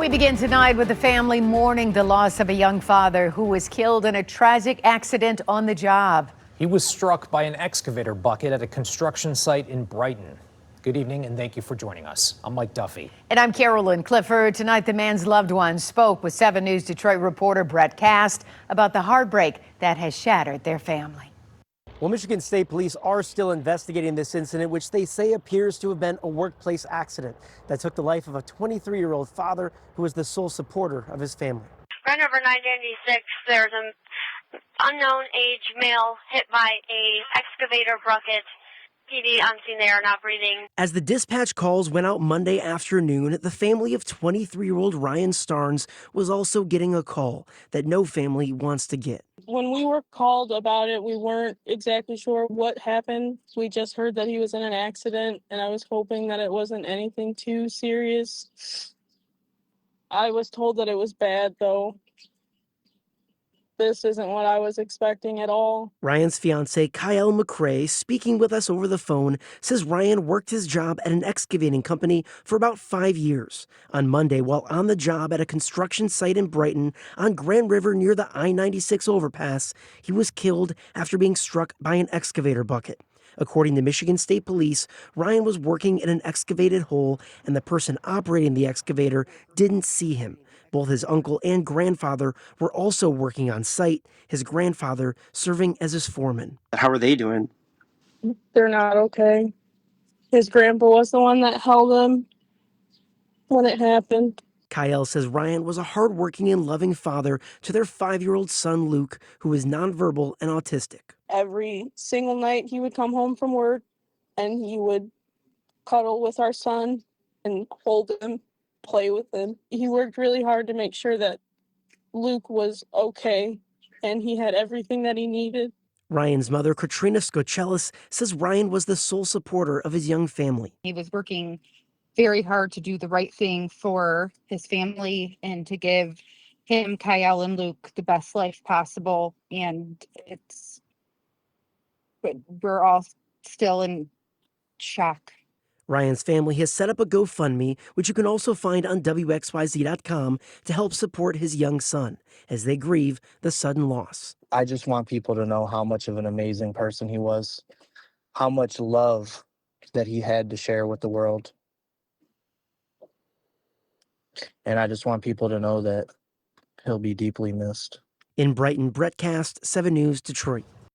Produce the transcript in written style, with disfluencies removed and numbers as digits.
We begin tonight with the family mourning the loss of a young father who was killed in a tragic accident on the job. He was struck by an excavator bucket at a construction site in Brighton. Good evening and thank you for joining us. I'm Mike Duffy. And I'm Carolyn Clifford. Tonight, the man's loved ones spoke with 7 News Detroit reporter Brett Cast about the heartbreak that has shattered their family. Well, Michigan State Police are still investigating this incident, which they say appears to have been a workplace accident that took the life of a 23-year-old father who was the sole supporter of his family. Right over 996, there's an unknown age male hit by a excavator bucket. PD on scene, they are not breathing. As the dispatch calls went out Monday afternoon, the family of 23-year-old Ryan Starnes was also getting a call that no family wants to get. When we were called about it, we weren't exactly sure what happened. We just heard that he was in an accident, and I was hoping that it wasn't anything too serious. I was told that it was bad, though. This isn't what I was expecting at all. Ryan's fiance, Kyle McCrae, speaking with us over the phone, says Ryan worked his job at an excavating company for about 5 years. On Monday, while on the job at a construction site in Brighton on Grand River near the I-96 overpass, he was killed after being struck by an excavator bucket. According to Michigan State Police, Ryan was working in an excavated hole, and the person operating the excavator didn't see him. Both his uncle and grandfather were also working on site, his grandfather serving as his foreman. How are they doing? They're not okay. His grandpa was the one that held him when it happened. Kyle says Ryan was a hardworking and loving father to their 5-year-old son, Luke, who is nonverbal and autistic. Every single night he would come home from work and he would cuddle with our son and hold him, play with him. He worked really hard to make sure that Luke was okay and he had everything that he needed. Ryan's mother, Katrina Skochelis, says Ryan was the sole supporter of his young family. He was working very hard to do the right thing for his family and to give him, Kyle, and Luke the best life possible. And we're all still in shock. Ryan's family has set up a GoFundMe, which you can also find on WXYZ.com, to help support his young son as they grieve the sudden loss. I just want people to know how much of an amazing person he was, how much love that he had to share with the world. And I just want people to know that he'll be deeply missed. In Brighton, Brett Cast, 7 News, Detroit.